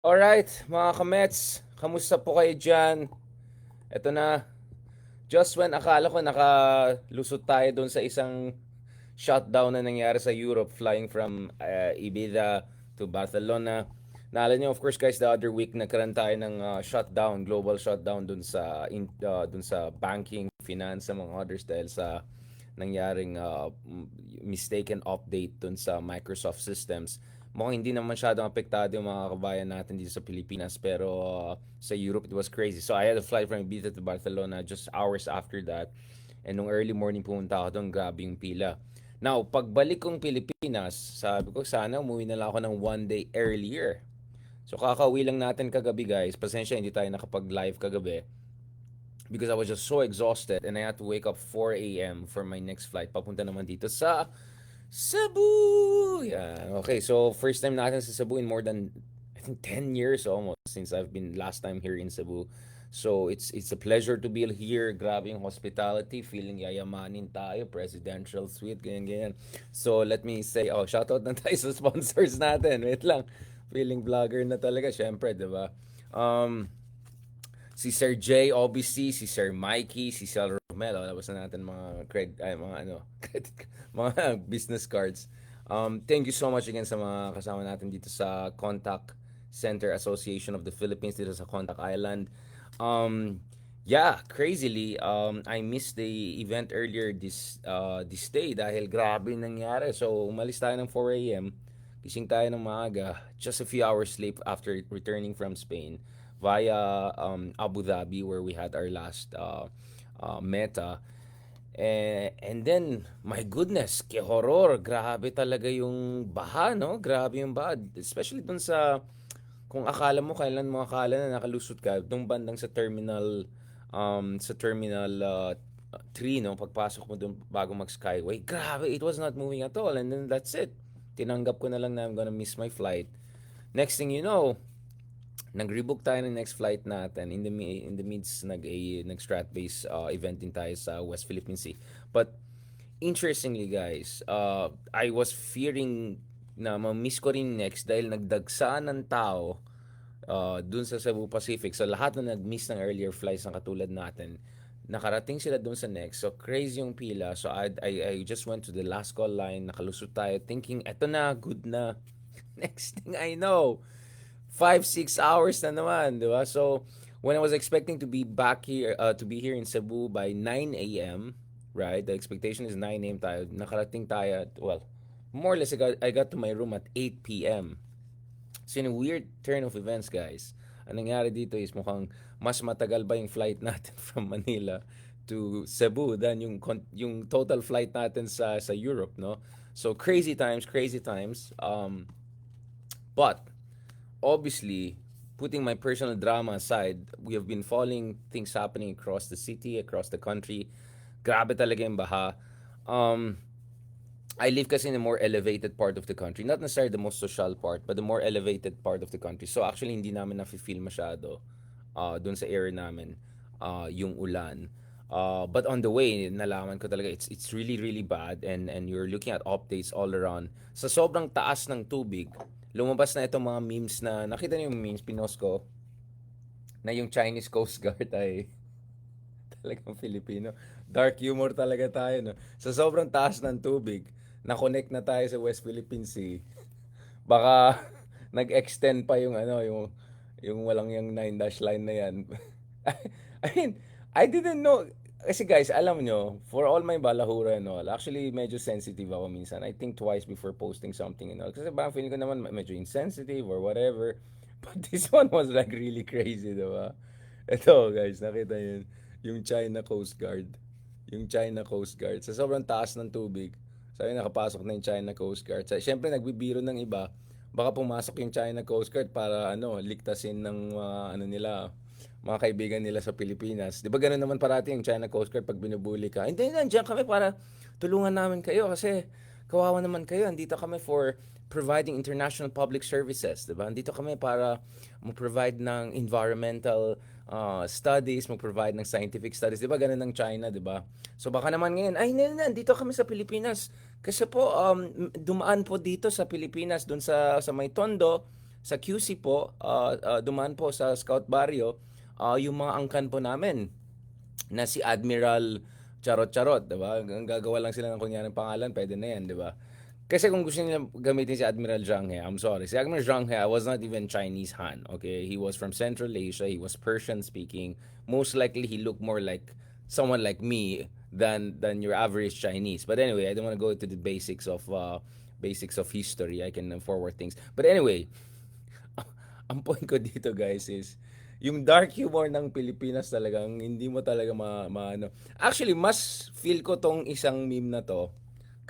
Alright, mga kamets, kamusta po kayo dyan? Eto na, just when akala ko nakalusot tayo doon sa isang shutdown na nangyari sa Europe, flying from Ibiza to Barcelona. Naalala niyo, of course, guys, the other week nagkaroon tayo ng shutdown, global shutdown dun sa banking, finance, sa mga others dahil sa nangyaring mistaken update dun sa Microsoft systems. Mukhang hindi naman masyadong apektado yung mga kabayan natin dito sa Pilipinas, pero sa Europe it was crazy. So I had to fly from Ibiza to Barcelona just hours after that. And nung early morning pumunta ako doon, grabe yung pila. Now, pagbalik kong Pilipinas, sabi ko sana umuwi na lang ako ng one day earlier. So kakauwi lang natin kagabi, guys. Pasensya hindi tayo nakapag-live kagabi because I was just so exhausted and I had to wake up 4 a.m. for my next flight. Papunta naman dito sa Cebu! Yeah. Okay, so first time natin sa Cebu in more than, I think, 10 years almost since I've been last time here in Cebu. So it's a pleasure to be here. Grabe yung hospitality. Feeling yayamanin tayo. Presidential suite. Ganyan, ganyan. So let me say, shoutout na tayo sa sponsors natin. Wait lang. Feeling vlogger na talaga. Syempre, di ba? Um, si Sir J, obviously, si Sir Mikey, si Sir Romelo. Labas na natin mga ano, credit, mga business cards. Thank you so much again sa mga kasama natin dito sa Contact Center Association of the Philippines dito sa Contact Island. Yeah, crazily, I missed the event earlier this day dahil grabe nangyari. So, umalis tayo ng 4 a.m. Gising tayo ng maaga, just a few hours sleep after returning from Spain via Abu Dhabi where we had our last meta. And then, my goodness, ke horror, grabe talaga yung baha, no? Grabe yung baha. Especially dun sa, kung akala mo, kailan mo akala na nakalusot ka, dun bandang sa terminal 3, no? Pagpasok mo dun bago mag-skyway, grabe, it was not moving at all. And then that's it. Tinanggap ko na lang na I'm gonna miss my flight. Next thing you know, nag-rebook tayo ng next flight natin in the midst nag strat base event din tayo sa West Philippine Sea. But interestingly, guys, I was fearing na ma-miss ko rin next dahil nagdagsaan ng tao dun sa Cebu Pacific. So lahat na nag-miss ng earlier flights na katulad natin, nakarating sila dun sa next. So crazy yung pila. So I just went to the last call line, nakalusot tayo thinking eto na, good na. Next thing I know, 5 6 hours na naman, di ba? So, when I was expecting to be back here, to be here in Cebu by 9 a.m., right? The expectation is 9 a.m. tayo. Nakarating tayo at, well, more or less, I got to my room at 8 p.m. So, in a weird turn of events, guys, ang nangyari dito is mukhang mas matagal ba yung flight natin from Manila to Cebu than yung total flight natin sa Europe, no? So, crazy times, crazy times. But obviously, putting my personal drama aside, we have been following things happening across the city, across the country. Grabe talaga yung baha. Um, I live kasi in a more elevated part of the country. Not necessarily the most social part, but the more elevated part of the country. So actually, hindi namin na-feel masyado dun sa area namin yung ulan. But on the way, nalaman ko talaga it's really really bad and you're looking at updates all around. Sa sobrang taas ng tubig, lumabas na itong mga memes na nakita niyo yung memes pinost ko na yung Chinese Coast Guard ay talagang Filipino. Dark humor talaga tayo, no? Sa sobrang taas ng tubig, na-connect na tayo sa West Philippine Sea. Baka nag-extend pa yung ano, yung walang yung nine dash line na yan. I mean, I didn't know. Kasi guys, alam nyo, for all my balahura and all, actually medyo sensitive ako minsan. I think twice before posting something and all. Kasi parang feeling ko naman medyo insensitive or whatever. But this one was like really crazy, diba? Ito guys, nakita yun. Yung China Coast Guard. Yung China Coast Guard. Sa sobrang taas ng tubig, sabi nakapasok na yung China Coast Guard. Siyempre nagbibiro ng iba, baka pumasok yung China Coast Guard para ano, liktasin ng ano nila, mga kaibigan nila sa Pilipinas. 'Di ba ganoon naman parati yung China Coast Guard pag binubuli ka? Hindi, nandiyan kami para tulungan namin kayo kasi kawawa naman kayo. Andito kami for providing international public services, 'di ba? Andito kami para mag-provide ng environmental studies, mag-provide ng scientific studies. 'Di ba ganun ng China, 'di ba? So baka naman ngayon, ay nandito kami sa Pilipinas. Kasi po dumaan po dito sa Pilipinas doon sa May Tondo. sa QC po, dumaan po sa Scout Barrio, yung mga angkan po namin na si Admiral Charot-Charot, 'di ba? Ang gagawa lang sila ng kunyaring pangalan, pwede na 'yan, 'di ba? Kasi kung gusto nila gamitin si Admiral Zhang He, I'm sorry. Si Admiral Zhang He was not even Chinese Han, okay? He was from Central Asia, he was Persian speaking. Most likely he looked more like someone like me than your average Chinese. But anyway, I don't want to go into the basics of history. I can forward things. But anyway, ang point ko dito guys is yung dark humor ng Pilipinas talagang hindi mo talaga ano. Actually, mas feel ko tong isang meme na to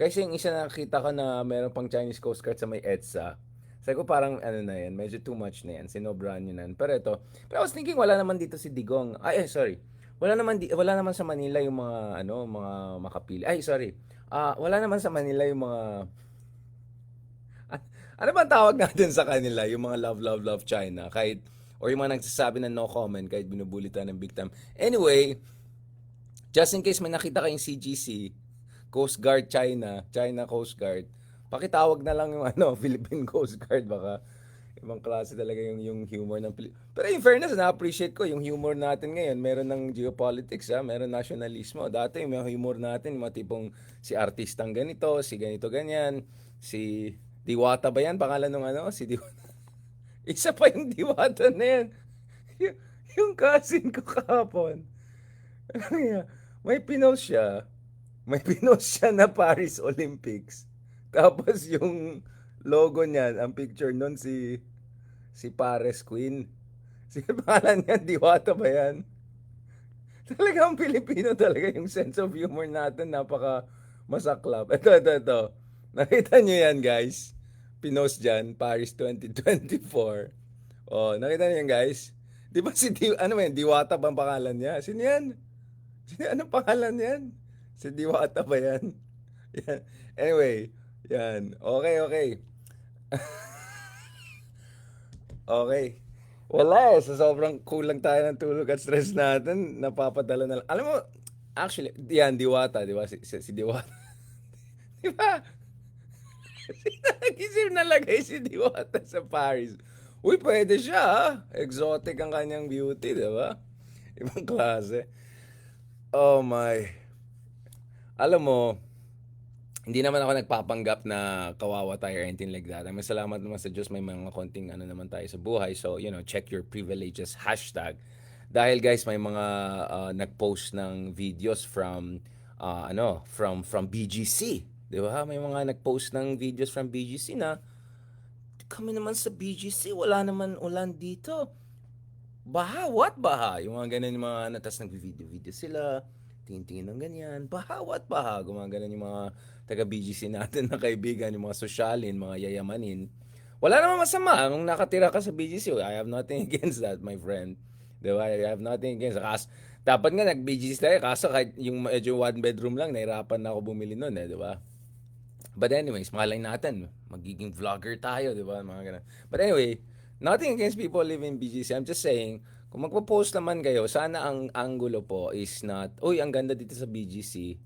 kasi yung isa nakita ko na meron pang Chinese Coast Guard sa may EDSA. Sabi ko parang ano na yan, medyo too much na yan. Sinobrahan nyo na yan. Pero ito, pero I was thinking wala naman dito si Digong. Ay, sorry. Wala naman sa Manila yung mga ano, mga makapili. Ay, sorry. Wala naman sa Manila yung mga ano ba ang tawag natin sa kanila? Yung mga love, love, love China. Kahit, or yung mga nagsasabi na no comment kahit binubulitan ng big time. Anyway, just in case may nakita kayong CGC, Coast Guard China, China Coast Guard, pakitawag na lang yung ano, Philippine Coast Guard. Baka ibang klase talaga yung humor ng Pero in fairness, na-appreciate ko yung humor natin ngayon. Meron ng geopolitics, meron nationalismo. Dati yung mga humor natin, yung mga tipong si artistang ganito, si ganito ganyan, si Diwata ba yan? Pangalan ng ano? Si Diwata. Isa pa yung Diwata na yan. Y- yung cousin ko kahapon. may pinost siya. May pinost siya na Paris Olympics. Tapos yung logo niyan, ang picture nun si Paris Queen. Si pangalan niya, Diwata ba yan? Talagang Pilipino talaga yung sense of humor natin. Napaka masaklap. Ito. Nakita niyo yan, guys. Pinost dyan, Paris 2024. Oh, nakita niyo yan, guys. Di ba ano ba yan, Diwata ba ang pangalan niya? Sino yan? Anong pangalan yan? Si Diwata ba yan? Yan. Anyway, yan. Okay. Okay. Wala eh. Sa sobrang kulang tayo ng tulog at stress natin, napapadala na lang. Alam mo, actually, yan, Diwata, di ba? Si Diwata. Di ba? Nag-isip na lagay si Diwata sa Paris. Uy, pwede siya ha. Exotic ang kanyang beauty, di ba? Ibang klase. Oh my. Alam mo, hindi naman ako nagpapanggap na kawawa tayo or anything like that. May salamat naman sa Diyos, may mga konting ano naman tayo sa buhay. So, check your privileges, hashtag. Dahil guys, may mga nag-post ng videos from BGC. Di ba? May mga nag-post ng videos from BGC na kami naman sa BGC, wala naman ulan dito. Baha, what baha? Yung mga ganun yung mga natas nag-video-video sila, tingin-tingin ng ganyan. Baha, what baha? Gumaganon yung mga taga-BGC natin na kaibigan, yung mga sosyalin, mga yayamanin. Wala namang masama kung nakatira ka sa BGC. I have nothing against that, my friend. Diba? I have nothing against. Dapat nga nag-BGC tayo, kaso kahit yung medyo one bedroom lang, nahirapan na ako bumili nun, diba? But anyways, malay natin, magiging vlogger tayo, di ba? Mga ganun. But anyway, nothing against people living in BGC. I'm just saying, kung magpo-post naman kayo, sana ang angulo po is not, uy, ang ganda dito sa BGC.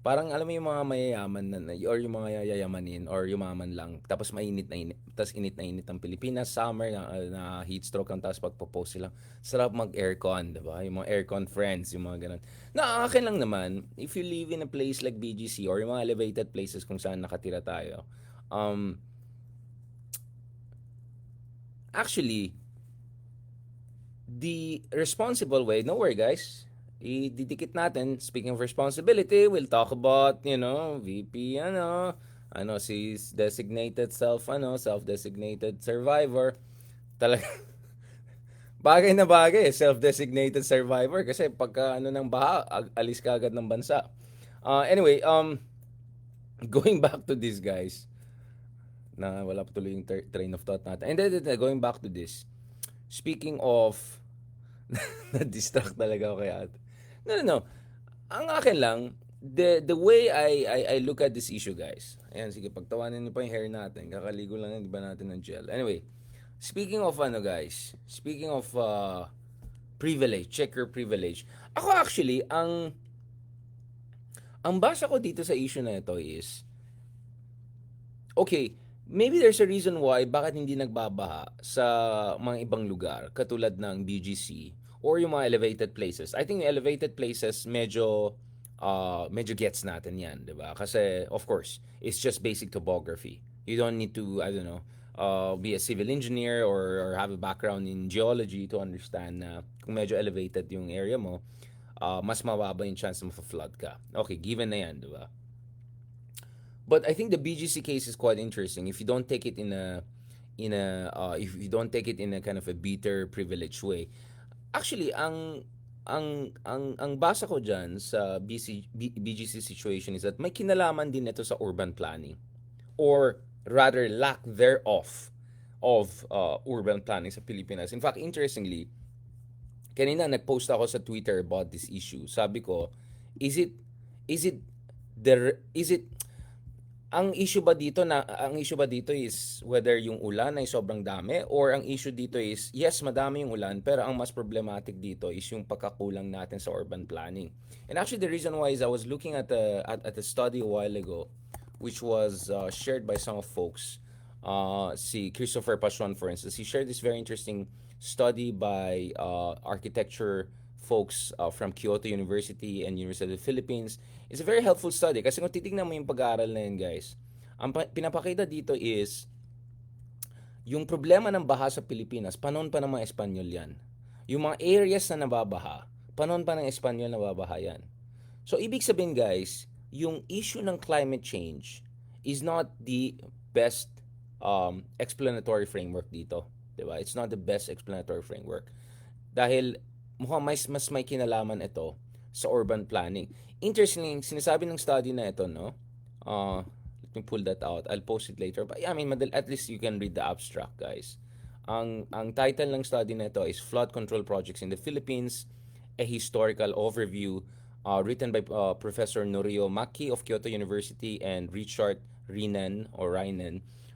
Parang alam mo yung mga mayayaman na, or yung mga yayamanin, or yumaman lang. Tapos mainit na init. Tapos init na init ang Pilipinas. Summer na heat stroke ang tapos pagpo-post sila. Sarap mag-aircon, di ba? Yung mga aircon friends, yung mga ganun. Na akin lang naman, if you live in a place like BGC or yung mga elevated places kung saan nakatira tayo, actually, the responsible way, no worry guys, ididikit natin. Speaking of responsibility, we'll talk about, VP, si designated self-designated survivor. Talaga, bagay na bagay, self-designated survivor kasi pagka ng baha, alis ka agad ng bansa. Anyway, going back to this guys, na wala pa tuloy yung train of thought natin. And then, going back to this, speaking of, na-distract talaga ako kay ate. No. Ang akin lang, the way I look at this issue guys, ayan, sige, pagtawanin niyo pa yung hair natin, kakaligo lang yan, di ba natin ng gel. Anyway, speaking of privilege, check your privilege. Ako actually, ang basa ko dito sa issue na ito is, okay, maybe there's a reason why bakit hindi nagbabaha sa mga ibang lugar katulad ng BGC or yung mga elevated places. I think yung elevated places medyo gets natin 'yan, 'di ba? Kasi of course, it's just basic topography. You don't need to, I don't know, be a civil engineer or have a background in geology to understand na kung medyo elevated yung area mo, mas mababa yung chance na ma-flood ka. Okay, given na 'yan, 'di ba? But I think the BGC case is quite interesting if you don't take it if you don't take it in a kind of a bitter privileged way. Actually, ang basa ko diyan sa BGC situation is that may kinalaman din ito sa urban planning or rather lack thereof of urban planning sa Pilipinas. In fact, interestingly, kanina nag-post ako sa Twitter about this issue. Sabi ko, is it is it is it ang issue ba dito is whether yung ulan ay sobrang dami or ang issue dito is yes, madami yung ulan pero ang mas problematic dito is yung pagkakulang natin sa urban planning. And actually the reason why is I was looking at a study a while ago which was shared by some of folks. Si Christopher Pachuan, for instance, he shared this very interesting study by architecture folks from Kyoto University and University of the Philippines. It's a very helpful study kasi kung titignan mo yung pag-aaral na yun, guys, ang pinapakita dito is yung problema ng baha sa Pilipinas, panahon pa ng mga Espanyol yan. Yung mga areas na nababaha, panahon pa ng Espanyol nababaha yan. So, ibig sabihin guys, yung issue ng climate change is not the best explanatory framework dito. Diba? It's not the best explanatory framework. Dahil mukhang mas may kinalaman ito sa urban planning. Interesting, sinasabi ng study na ito, no? Let me pull that out. I'll post it later. But yeah, I mean, at least you can read the abstract, guys. Ang title ng study na ito is Flood Control Projects in the Philippines, a Historical Overview, written by Professor Norio Maki of Kyoto University and Richard Reinen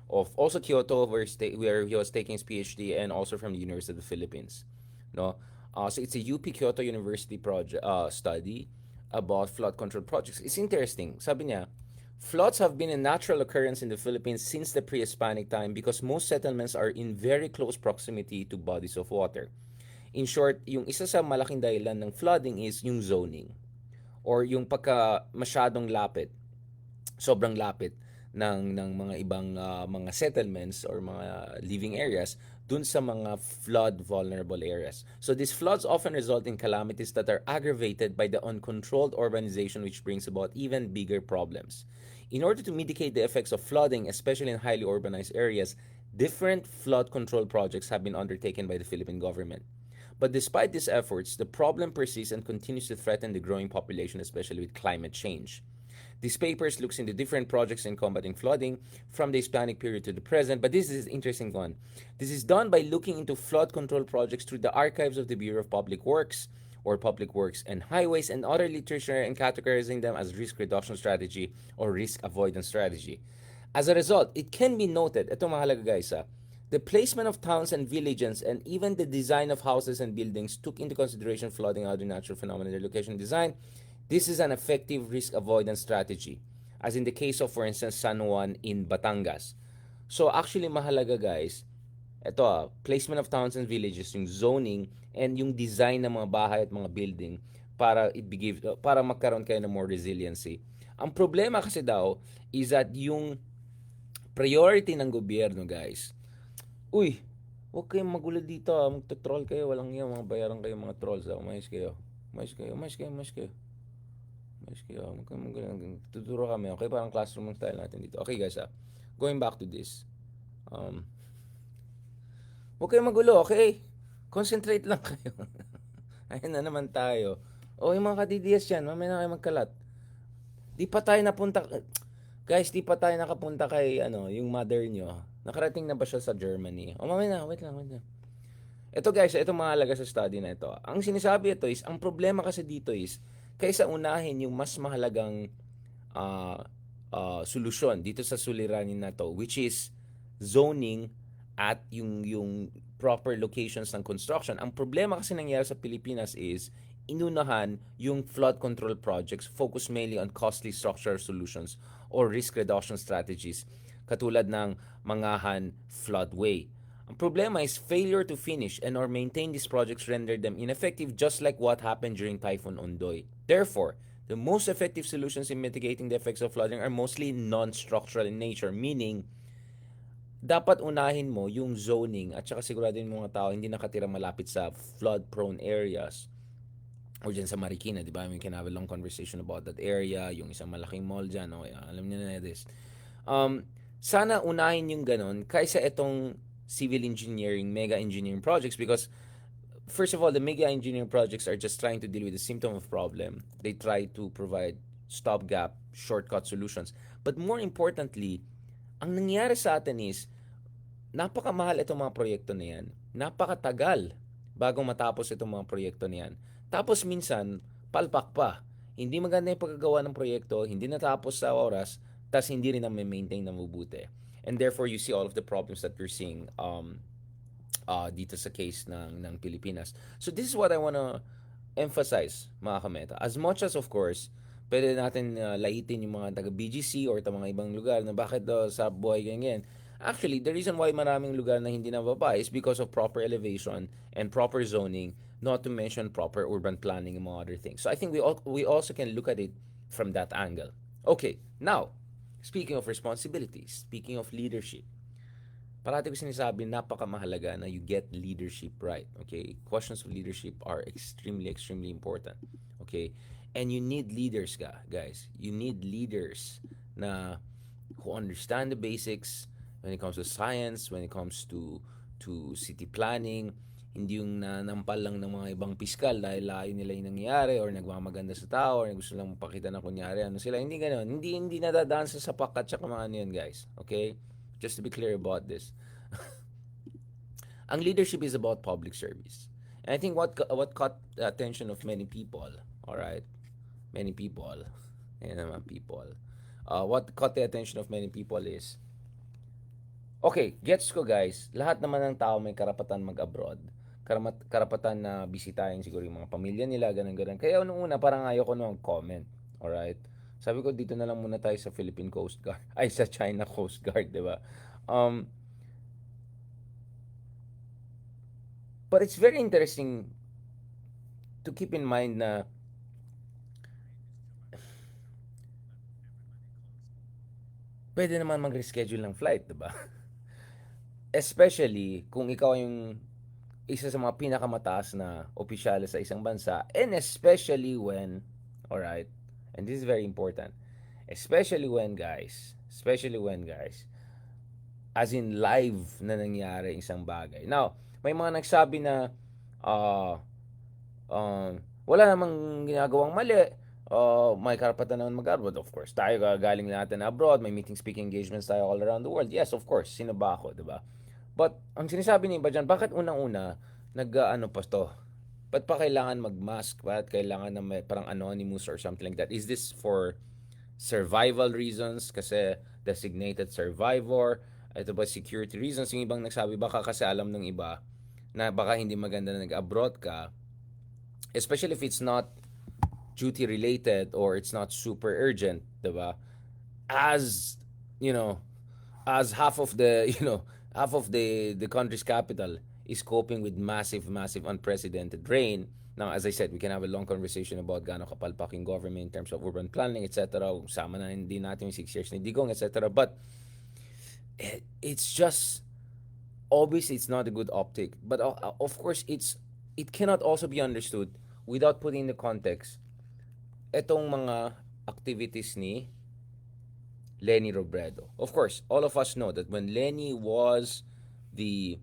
of also Kyoto, where he was taking his PhD, and also from the University of the Philippines. No, so it's a UP Kyoto University project study about flood control projects. It's interesting. Sabi niya, floods have been a natural occurrence in the Philippines since the pre-Hispanic time because most settlements are in very close proximity to bodies of water. In short, yung isa sa malaking dahilan ng flooding is yung zoning or yung pagka masyadong lapit, sobrang lapit ng mga ibang mga settlements or mga living areas dun sa mga flood vulnerable areas. So these floods often result in calamities that are aggravated by the uncontrolled urbanization, which brings about even bigger problems. In order to mitigate the effects of flooding, especially in highly urbanized areas, different flood control projects have been undertaken by the Philippine government. But despite these efforts, the problem persists and continues to threaten the growing population, especially with climate change. This paper looks into different projects in combating flooding from the Hispanic period to the present, but this is an interesting one. This is done by looking into flood control projects through the archives of the Bureau of Public Works or Public Works and Highways and other literature and categorizing them as risk reduction strategy or risk avoidance strategy. As a result, it can be noted, ito mahalaga guys the placement of towns and villages and even the design of houses and buildings took into consideration flooding and other natural phenomena in their location design. This is an effective risk avoidance strategy, as in the case of, for instance, San Juan in Batangas. So actually mahalaga guys, ito placement of towns and villages, yung zoning and yung design ng mga bahay at mga building para magkaroon kayo ng more resiliency. Ang problema kasi daw is that yung priority ng gobyerno guys, uy, huwag kayong magulo dito magto-troll kayo, walang yan, mga bayaran kayo mga trolls umayos kayo. Umayos kayo. Tuturo kami, okay? Parang classroom ang style natin dito. Okay guys going back to this. Huwag kayong magulo, okay? Concentrate lang kayo. Ayun na naman tayo. O yung mga kadidiyas yan, mamaya na kayo magkalat. Di pa tayo napunta, guys, di pa tayo nakapunta kay, yung mother nyo. Nakarating na ba siya sa Germany? O mamaya na, wait lang. Ito guys, ito mahalaga sa study na ito. Ang sinasabi ito is, ang problema kasi dito is, kaysa unahin yung mas mahalagang solusyon dito sa suliranin na to, which is zoning at yung proper locations ng construction. Ang problema kasi nangyari sa Pilipinas is, inunahan yung flood control projects focus mainly on costly structural solutions or risk reduction strategies. katulad ng Mangahan Floodway. Ang problema is failure to finish and or maintain these projects rendered them ineffective, just like what happened during Typhoon Ondoy. Therefore, the most effective solutions in mitigating the effects of flooding are mostly non-structural in nature, meaning dapat unahin mo yung zoning at saka siguraduhin mo mga tao hindi nakatira malapit sa flood-prone areas or dyan sa Marikina, di ba? We can have a long conversation about that area, yung isang malaking mall dyan, o alam niyo na this. Um, Sana unahin yung ganon kaysa itong civil engineering, mega engineering projects because first of all, the mega engineering projects are just trying to deal with the symptom of problem. They try to provide stopgap, shortcut solutions. But more importantly, ang nangyayari sa atin is napakamahal itong mga proyekto na yan. Napakatagal bago matapos itong mga proyekto na yan. Tapos minsan, palpak pa. Hindi maganda yung pagkagawa ng proyekto, hindi natapos sa oras, tas hindi rin na maintain na mabuti. And therefore, you see all of the problems that we're seeing dito sa case ng Pilipinas. So this is what I wanna emphasize, mga kameta. As much as, of course, pwede natin laitin yung mga taga BGC or ta mga ibang lugar na bakit sa buhay ganyan. Actually, the reason why maraming lugar na hindi nababa is because of proper elevation and proper zoning, not to mention proper urban planning and mga other things. So I think we also can look at it from that angle. Okay, now, speaking of responsibilities, speaking of leadership, parati ko sinasabi, napakamahalaga na you get leadership right. Okay? Questions of leadership are extremely, extremely important. Okay? And you need leaders, guys. You need leaders na who understand the basics when it comes to science, when it comes to city planning. Hindi yung nanampal lang ng mga ibang piskal dahil layo nila yung nangyayari or nagmamaganda sa tao or gusto lang makita na kunyari ano sila. Hindi ganoon. Hindi nadadaan sa sapak at saka mga ano yan, guys. Okay? Just to be clear about this. Ang leadership is about public service. And I think what caught the attention of many people, all right? Many people. Ayan naman, people. What caught the attention of many people is, okay, gets ko guys, lahat naman ng tao may karapatan mag-abroad. Karapatan na bisitahin siguro yung mga pamilya nila, ganun-ganun. Kaya nung una, parang ayoko nung comment. Alright? Sabi ko, dito na lang muna tayo sa Philippine Coast Guard. Ay, sa China Coast Guard, di ba? Um, but it's very interesting to keep in mind na pwede naman mag-reschedule ng flight, di ba? Especially kung ikaw yung isa sa mga pinakamataas na opisyal sa isang bansa, and alright, and this is very important, especially when guys, as in live na nangyari isang bagay. Now, may mga nagsabi na uh, wala namang ginagawang mali, may karapatan naman mag-abroad. Of course, tayo galing natin abroad, may meeting speaking engagements tayo all around the world. Yes, of course, sino ba ako, di ba? But, ang sinasabi ni iba dyan, bakit unang-una, ano pa to? Ba't pa kailangan mag-mask? Ba't kailangan na may parang anonymous or something like that? Is this for survival reasons? Kasi designated survivor? Ito ba security reasons? Yung ibang nagsabi, baka kasi alam ng iba na baka hindi maganda na nag-abroad ka, especially if it's not duty related or it's not super urgent, diba? As you know, as half of the half of the country's capital is coping with massive unprecedented rain. Now, as I said, we can have a long conversation about gaano kapalpak yung government in terms of urban planning, etc. Sama na hindi natin yung 6 years ni Digong, etc. But it's just obviously it's not a good optic. But of course, it cannot also be understood without putting in the context etong mga activities ni Lenny Robredo. Of course, all of us know that when Lenny was the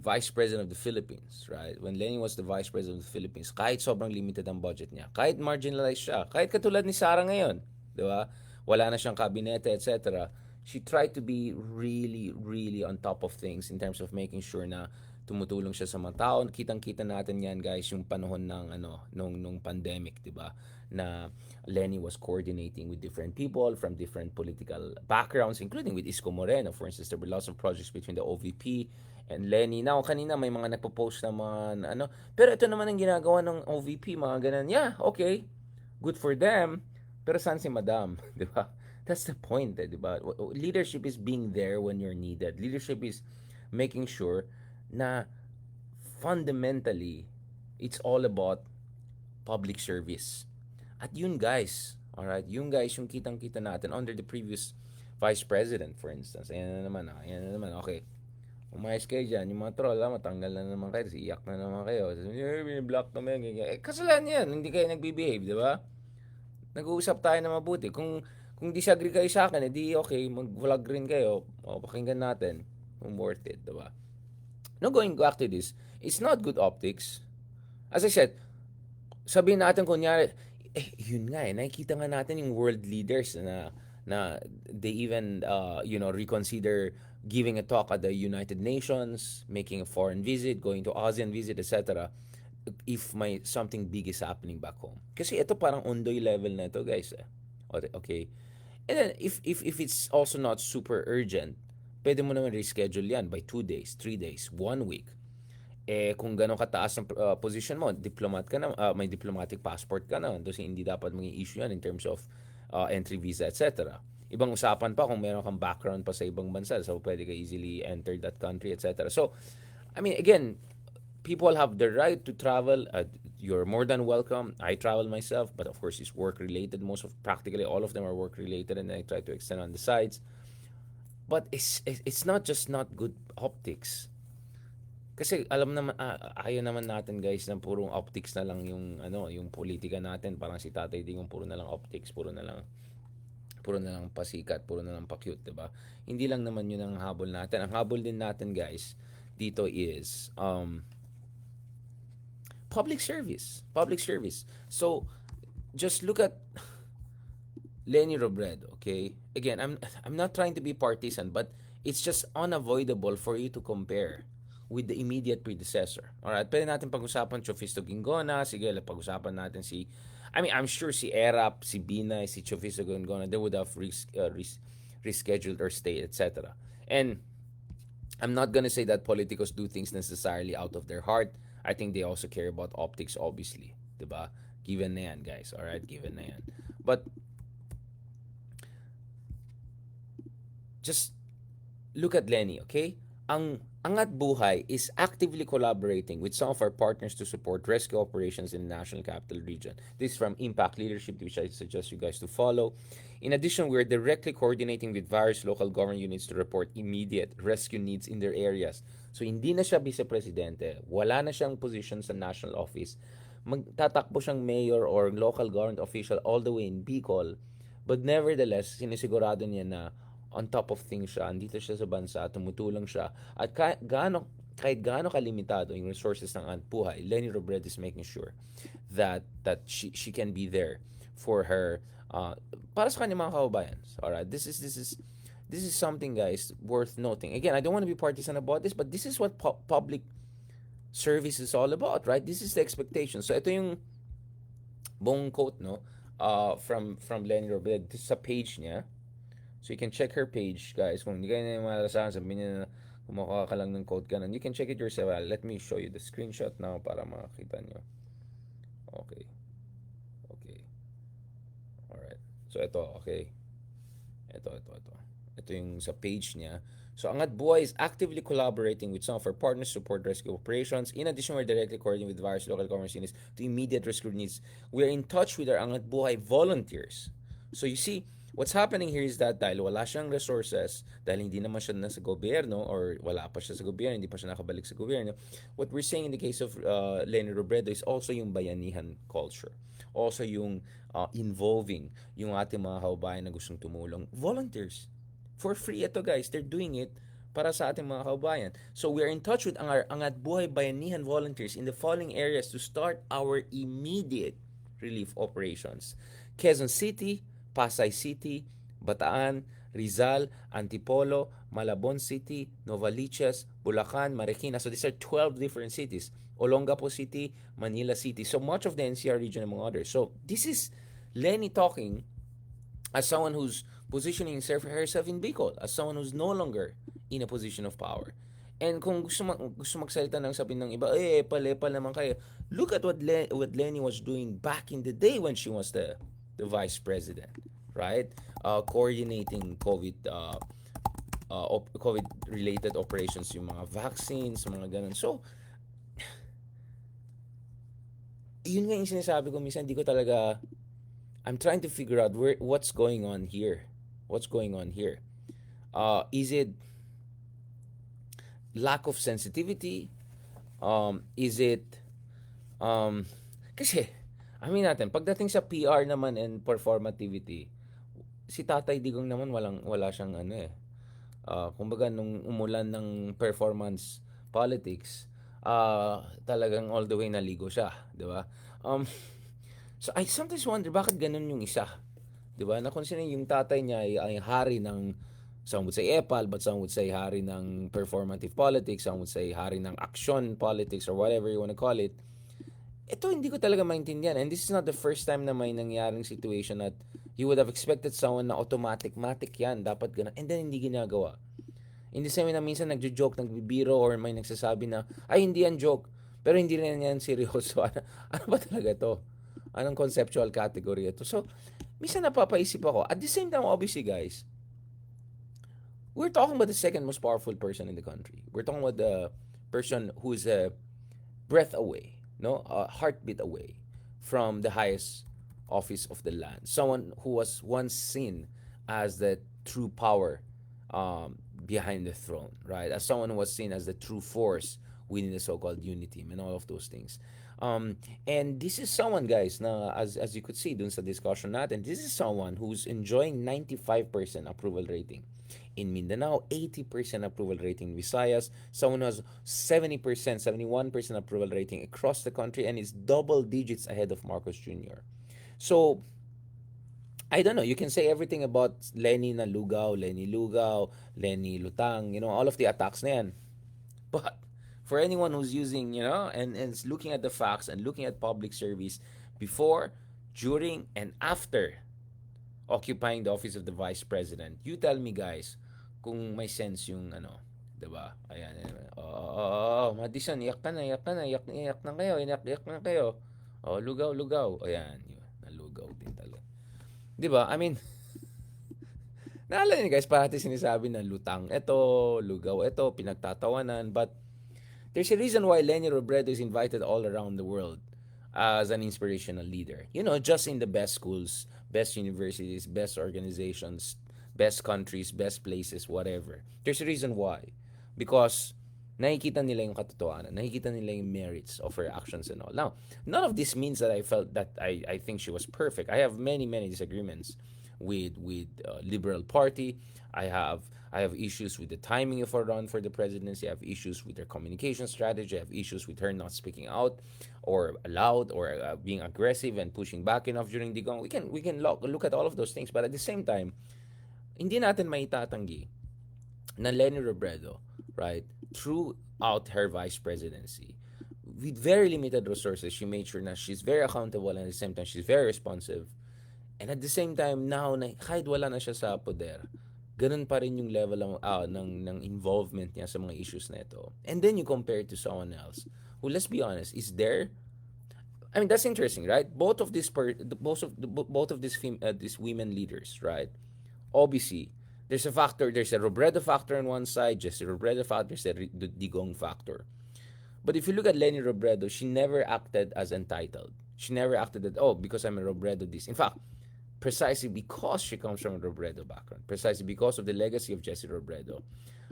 vice president of the Philippines, right? When Lenny was the vice president of the Philippines, kahit sobrang limited ang budget niya, kahit marginalized siya, kahit katulad ni Sara ngayon, di ba? Wala na siyang kabinete, etc. She tried to be really on top of things in terms of making sure na tumutulong siya sa mga tao. Kitang-kita natin yan, guys, yung panahon ng nung pandemic, 'di ba? Na Lenny was coordinating with different people from different political backgrounds, including with Isko Moreno. For instance, there were lots of projects between the OVP and Lenny. Now, kanina may mga nagpo-post na mga pero ito naman ang ginagawa ng OVP, mga ganun. Yeah, okay. Good for them. Pero saan si Madam, 'di ba? That's the point, 'di ba? Leadership is being there when you're needed. Leadership is making sure na fundamentally it's all about public service. At yun guys, alright, yun guys yung kitang-kita natin under the previous vice president for instance. Ayan na naman, ayan na naman, okay. Umayos kayo dyan, yung mga troll, matanggal na naman kayo, iyak na naman kayo. Block kami, ganyan. Kasalanan yan, hindi kayo nagbibehave, di ba? Nag-uusap tayo na mabuti. Kung disagree kayo sa akin, edi okay, mag-vlog rin kayo. O, pakinggan natin kung worth it, di ba? Now going back to this, it's not good optics. As I said, sabihin natin kunyari, yun nga nakikita nga natin yung world leaders na they even reconsider giving a talk at the United Nations, making a foreign visit, going to ASEAN visit, etc. If may something big is happening back home. Kasi ito parang ondoy level na ito, guys. Okay. And then if it's also not super urgent, pwede mo naman reschedule yan by 2 days, 3 days, 1 week. Kung gano'ng kataas ang position mo, diplomat ka na, may diplomatic passport ka na, kasi hindi dapat maging issue yan in terms of entry visa, etc. Ibang usapan pa kung meron kang background pa sa ibang bansa, so pwede ka easily enter that country, etc. So, I mean, again, people have the right to travel. You're more than welcome. I travel myself, but of course, it's work related. Practically all of them are work related, and I try to extend on the sides. But it's not just not good optics. Kasi alam naman ayaw naman natin guys na purong optics na lang yung politika natin, parang si Tatay Digong puro na lang optics, puro na lang pasikat, puro na lang pa-cute, 'di ba? Hindi lang naman 'yun ang habol natin. Ang habol din natin guys dito is public service. Public service. So just look at Lenny Robredo, okay? Again, I'm not trying to be partisan, but it's just unavoidable for you to compare with the immediate predecessor. Alright, pwede natin pag-usapan Chofisto Gingona, sige, pag-usapan natin I'm sure si Erap, si Binay, si Chofisto Gingona, they would have rescheduled or stayed, etc. And I'm not gonna say that politicos do things necessarily out of their heart. I think they also care about optics, obviously. Diba? Given na yan, guys. Alright, given na yan. But just look at Lenny, okay? Ang Angat Buhay is actively collaborating with some of our partners to support rescue operations in the National Capital Region. This is from Impact Leadership, which I suggest you guys to follow. In addition, we're directly coordinating with various local government units to report immediate rescue needs in their areas. So, hindi na siya vice-presidente. Wala na siyang position sa national office. Magtatakbo siyang mayor or local government official all the way in Bicol. But nevertheless, sinisigurado niya na on top of things siya, andito siya sa bansa, tumutulong siya, at kahit gaano kalimitado yung resources ng buhay, Lenny Robredo is making sure that she can be there for her, para sa kanyang mga kababayan. Alright, this is something, guys, worth noting. Again, I don't want to be partisan about this, but this is what public service is all about, right? This is the expectation. So ito yung buong quote, no, from Lenny Robredo. This is sa page niya. So you can check her page, guys. Kung hindi kayo na malasahan, sabihin niya na kumukuha ka lang ng code ka na. You can check it yourself. Let me show you the screenshot now para makita nyo. Okay. Alright. So ito, okay. Ito. Ito yung sa page niya. So Angat Buhay is actively collaborating with some of our partners to support rescue operations. In addition, we're directly coordinating with various local government units to immediate rescue needs. We are in touch with our Angat Buhay volunteers. So you see, what's happening here is that dahil wala siyang resources, dahil hindi naman siya nasa gobyerno or wala pa siya sa gobyerno, hindi pa siya nakabalik sa gobyerno, what we're saying in the case of Lenny Robredo is also yung bayanihan culture. Also yung involving yung ating mga kababayan na gustong tumulong. Volunteers. For free ito, guys. They're doing it para sa ating mga kababayan. So we are in touch with ang Angat Buhay Bayanihan volunteers in the following areas to start our immediate relief operations. Quezon City, Pasay City, Bataan, Rizal, Antipolo, Malabon City, Novaliches, Bulacan, Marikina. So these are 12 different cities. Olongapo City, Manila City. So much of the NCR region among others. So this is Lenny talking as someone who's positioning herself in Bicol, as someone who's no longer in a position of power. And kung gusto magsalita ng sabi ng iba, pale naman kayo. Look at what Lenny was doing back in the day when she was the the vice president, right? Coordinating COVID-related operations, yung mga vaccines, mga ganun. So, yun nga yung sinasabi ko, minsan hindi ko talaga, I'm trying to figure out what's going on here. What's going on here? Is it lack of sensitivity? Is it, um, kasi, amin natin, pagdating sa PR naman and performativity, si Tatay Digong naman wala siyang ano eh. Kumbaga nung umulan ng performance politics, talagang all the way naligo siya, 'di ba? Um, so I sometimes wonder bakit ganun yung isa, 'di ba? Na considering yung tatay niya ay hari ng, some would say epal, but some would say hari ng performative politics, some would say hari ng action politics or whatever you want to call it. Ito hindi ko talaga maintindihan, and this is not the first time na may nangyaring situation that you would have expected someone na automatic yan, dapat ganun, and then hindi ginagawa. In the same way na minsan nagjo-joke, nagbibiro, or may nagsasabi na, ay hindi yan joke, pero hindi rin yan seryoso. Ano ba talaga to? Anong conceptual category ito? So, minsan napapaisip ako. At the same time, obviously guys, we're talking about the second most powerful person in the country. We're talking about the person who's a breath away, no, a heartbeat away from the highest office of the land. Someone who was once seen as the true power behind the throne, right? As someone who was seen as the true force within the so-called unity team and all of those things. And this is someone, guys, na as you could see dun sa discussion natin, this is someone who's enjoying 95% approval rating in Mindanao, 80% approval rating in Visayas, someone who has 70%, 71% approval rating across the country, and is double digits ahead of Marcos Jr. So, I don't know, you can say everything about Lenny na Lugaw, Lenny Lugaw, Lenny Lutang, all of the attacks na yan. But for anyone who's using, and is looking at the facts and looking at public service before, during, and after occupying the office of the vice president, you tell me guys, kung may sense yung ano, 'di ba? Ayan. Madison, iyak na kayo, iyak na kayo. Oh, lugaw, lugaw. Ayan, yun. Nalugaw din talaga. 'Di ba? I mean, naalala niyo guys, parati sinasabi na lutang ito, lugaw ito, pinagtatawanan, but there's a reason why Lenny Robredo is invited all around the world as an inspirational leader. Just in the best schools, best universities, best organizations, best countries, best places, whatever. There's a reason why. Because nakikita nila yung katotohanan, nakikita nila yung merits of her actions and all. Now, none of this means that I felt that I think she was perfect. I have many, many disagreements with Liberal Party. I have issues with the timing of her run for the presidency. I have issues with her communication strategy. I have issues with her not speaking out or loud or being aggressive and pushing back enough during Digong. We can look at all of those things, but at the same time, hindi natin maitatanggi na Lenny Robredo, right, throughout her vice presidency, with very limited resources, she made sure na she's very accountable, and at the same time, she's very responsive. And at the same time, now, na, kahit wala na siya sa poder, ganun pa rin yung level ng involvement niya sa mga issues na ito. And then you compare it to someone else who, let's be honest, is there. I mean, that's interesting, right? Both of these women leaders, right? Obviously, there's a factor. There's a Robredo factor on one side, just a Robredo factor. There's a Digong factor. But if you look at Lenny Robredo, she never acted as entitled. She never acted that, oh, because I'm a Robredo this. In fact, precisely because she comes from a Robredo background, precisely because of the legacy of Jesse Robredo,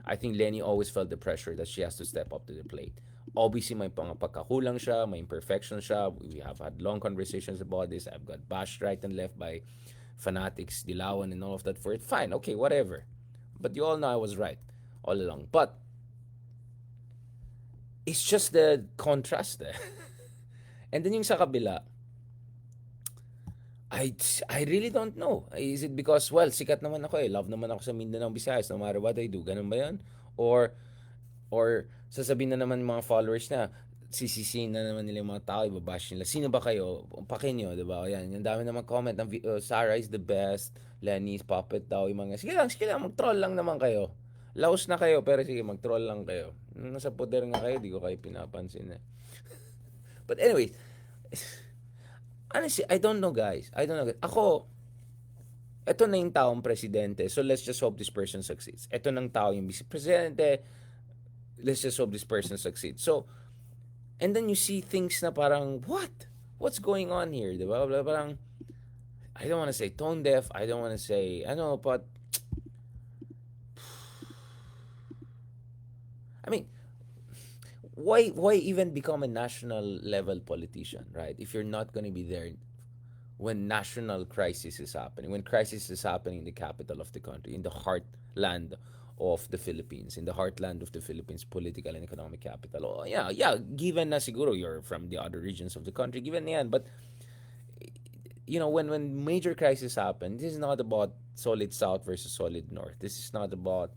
I think Lenny always felt the pressure that she has to step up to the plate. Obviously, may pagkakulang siya, may imperfections siya. We have had long conversations about this. I've got bashed right and left by fanatics, Dilawan, and all of that for it. Fine, okay, whatever. But you all know I was right all along. But it's just the contrast eh. And then yung sa kabila, I really don't know. Is it because, well, sikat naman ako eh. Love naman ako sa Mindanao, Visayas, no matter what I do. Ganun ba yan? Or sasabihin na naman mga followers na, sisisihin na naman nila yung mga tao, ibabash nila. Sino ba kayo? Pakin nyo, diba? Yan, yung dami naman comment ng Sarah is the best, Lenny's puppet daw, yung mga, sige lang, mag-troll lang naman kayo. Laos na kayo, pero sige, mag-troll lang kayo. Nasa poder nga kayo, di ko kayo pinapansin eh. But anyways, Honestly, I don't know, guys. I don't know. Ako, eto na yung taong presidente. So let's just hope this person succeeds. Eto nang tao yung vice presidente. Let's just hope this person succeeds. So, and then you see things na parang, what? What's going on here? Diba? Parang, I don't want to say tone deaf. I don't want to say, ano, but, I mean, why even become a national level politician, right? If you're not going to be there when national crisis is happening, when crisis is happening in the capital of the country, in the heartland of the Philippines, in the heartland of the Philippines, political and economic capital. Oh, yeah, given na siguro you're from the other regions of the country, given na yan. But, when major crisis happen, this is not about solid South versus solid North. This is not about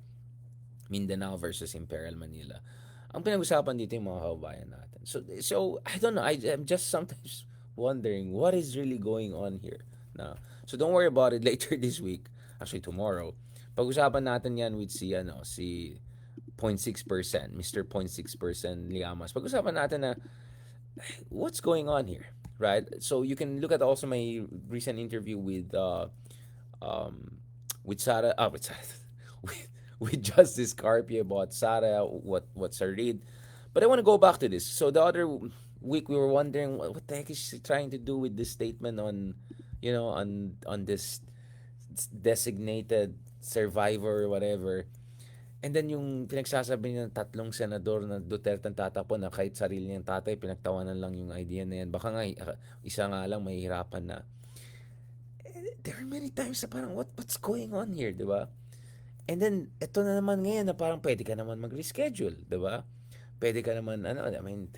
Mindanao versus Imperial Manila. Ang pinag-usapan dito yung mga kababayan natin. So I don't know. I'm just sometimes wondering what is really going on here. Now, so don't worry about it later this week. Actually, tomorrow. Pag-usapan natin yan with si 0.6%, Mr. 0.6% Liamas. Pag-usapan natin na what's going on here, right? So you can look at also my recent interview um with Sarah, with Sarah, with with Justice Carpio about Sarah, what's her read. But I want to go back to this. So the other week we were wondering what the heck is she trying to do with this statement on, on this designated survivor or whatever. And then yung pinagsasabi ng tatlong senador na Duterte ang tatapon na kahit sarili niyang tatay, pinagtawanan lang yung idea na yan. Baka nga, isa nga lang mahihirapan na. There are many times na parang, what's going on here, di ba? And then, ito na naman ngayon na parang pwede ka naman mag-reschedule, di ba? Pwede ka naman, I mean,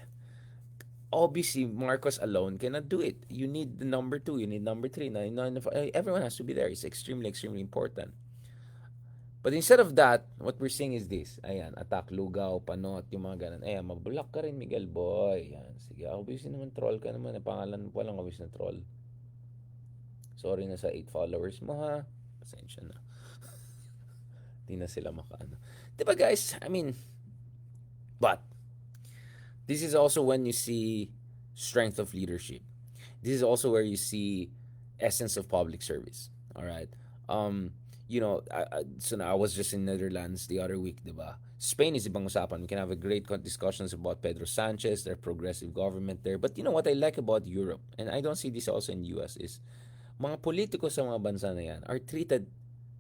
obviously, Marcos alone cannot do it. You need the number two, you need number three. Everyone has to be there. It's extremely, extremely important. But instead of that, what we're seeing is this. Ayan, attack, lugaw, panot, yung mga ganun. Ayan, mablock ka rin, Miguel Boy. Ayan, sige, obviously naman troll ka naman. Pangalan mo pa lang, obviously na troll. Sorry na sa 8 followers mo, ha? Pasensya na. Di na sila makaano. Diba, guys? I mean, but, this is also when you see strength of leadership. This is also where you see essence of public service. All right. So now I was just in Netherlands the other week, diba? Spain is ibang usapan. We can have a great discussions about Pedro Sanchez, their progressive government there. But you know what I like about Europe, and I don't see this also in the US, is mga politiko sa mga bansa na yan are treated,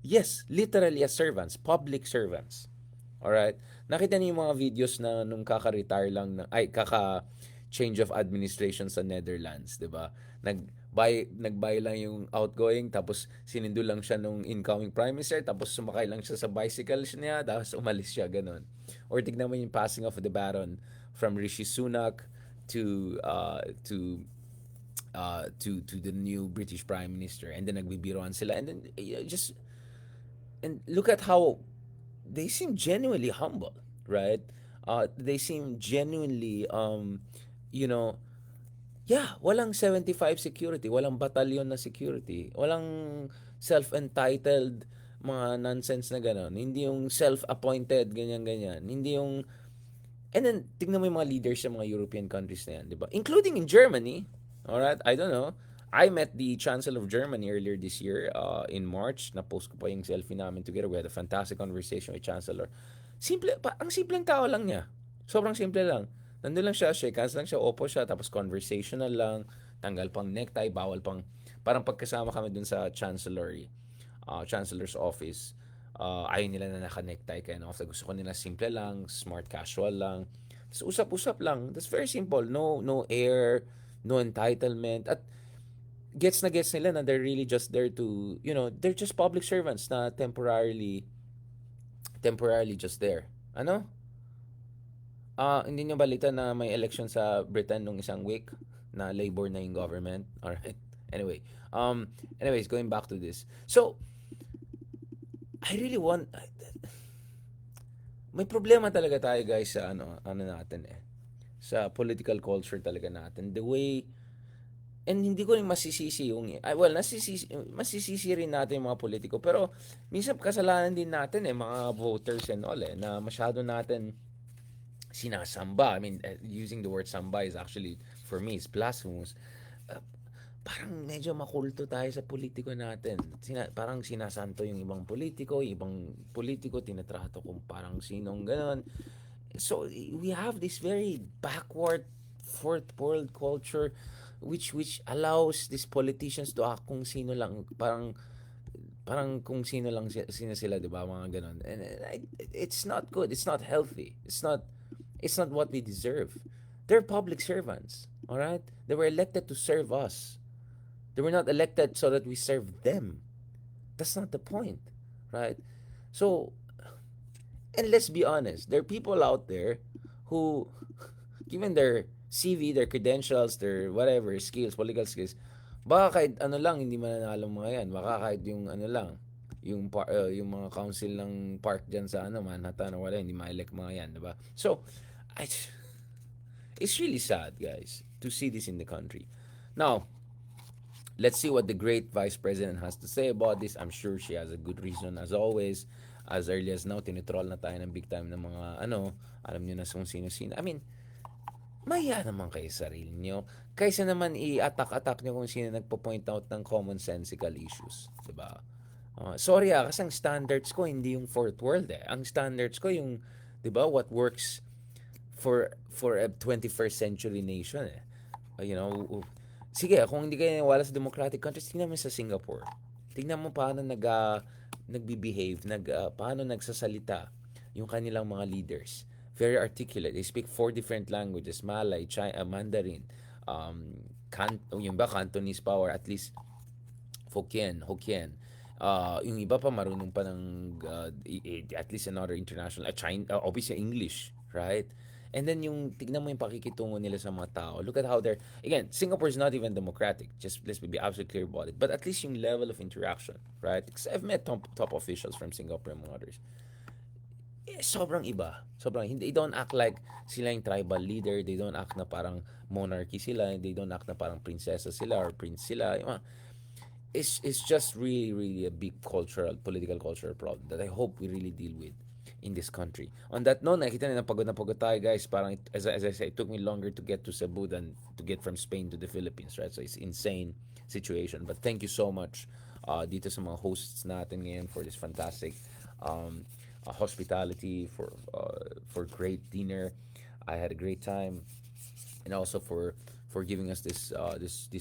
yes, literally as servants, public servants. Alright? Nakita niyo yung mga videos na nung kaka-retire lang, kaka-change of administration sa Netherlands, di ba? Nag-buy lang yung outgoing, tapos sinindo lang siya nung incoming prime minister, tapos sumakay lang siya sa bicycle niya, tapos umalis siya, ganun. Or tignan mo yung passing of the baton from Rishi Sunak to the new British Prime Minister, and then nagbibiroan sila, and then and look at how they seem genuinely humble, right? They seem genuinely you know, yeah, walang 75 security, walang batalyon na security, walang self-entitled mga nonsense na gano'n. Hindi yung self-appointed, ganyan-ganyan. Hindi yung... And then, tignan mo yung mga leaders sa mga European countries na yan, di ba? Including in Germany, alright? I don't know. I met the Chancellor of Germany earlier this year, in March. Na-post ko pa yung selfie namin together. We had a fantastic conversation with Chancellor. Ang simpleng tao lang niya. Sobrang simple lang. Nandun lang siya, shake hands lang siya, opo siya, tapos conversational lang, tanggal pang necktie, bawal pang, parang pagkasama kami dun sa Chancellor's office, ayaw nila na naka-necktie, kaya gusto ko nila simple lang, smart casual lang, tapos usap-usap lang, that's very simple, no air, no entitlement, at gets na gets nila na they're really just there to, they're just public servants na temporarily just there. Ano? Hindi nyo balita na may election sa Britain nung isang week na labor na yung government. Alright. Anyway, anyways, going back to this. So, I really want... May problema talaga tayo, guys, sa ano natin eh. Sa political culture talaga natin. The way... And hindi ko rin masisisi yung... masisisi rin natin yung mga politiko. Pero, minsan kasalanan din natin eh, mga voters and all eh, na masyado natin sinasamba. I mean, using the word samba is actually, for me, is blasphemous. parang medyo makulto tayo sa politiko natin. Parang sinasanto yung ibang politiko, tinatrato kung parang sinong ganon. So we have this very backward fourth world culture which allows these politicians to act kung sino lang, parang kung sino lang sino sila, 'di ba, mga ganon. And it's not good, it's not healthy, it's not what we deserve. They're public servants, all right? They were elected to serve us. They were not elected so that we serve them. That's not the point, right? So, and let's be honest, there are people out there who, given their CV, their credentials, their whatever skills, political skills, baka kahit ano lang hindi mananalo mga yan. Baka kahit yung ano lang, yung mga council ng park diyan sa ano Manhattan o wala, hindi ma-elect mga yan, 'di ba? So, I, it's really sad, guys, to see this in the country. Now, let's see what the great vice president has to say about this. I'm sure she has a good reason as always. As early as now, tinitroll na tayo ng big time ng mga ano, alam niyo na kung sino-sino. I mean, maya naman kayo sa sarili niyo. Kaysa naman i-attack-attack niyo kung sino nagpo-point out ng commonsensical issues. Diba? Sorry kasi ang standards ko hindi yung fourth world eh. Ang standards ko yung, diba, what works for a 21st century nation eh. You know, sige, kung hindi kayo wala sa democratic countries, tingnan mo sa Singapore. Tingnan mo paano nagbe-behave, paano nagsasalita yung kanilang mga leaders. Very articulate. They speak 4 different languages: Malay, Mandarin, yung iba Cantonese pa, or at least Hokkien. Yung iba pa marunong pa ng at least another international, China, obviously English, right? And then yung tignan mo yung pakikitungo nila sa mga tao. Look at how they're, again, Singapore is not even democratic. Just let's be absolutely clear about it. But at least yung level of interaction, right? Because I've met top officials from Singapore and others. Sobrang iba. They don't act like sila yung tribal leader. They don't act na parang monarchy sila. They don't act na parang prinsesa sila or prince sila. It's just really, really a big political cultural problem that I hope we really deal with in this country. On that note, nakita na pagod tayo, guys. Parang, as I said, it took me longer to get to Cebu than to get from Spain to the Philippines, right? So it's insane situation. But thank you so much dito sa mga hosts natin ngayon for this fantastic hospitality, for great dinner. I had a great time, and also for giving us this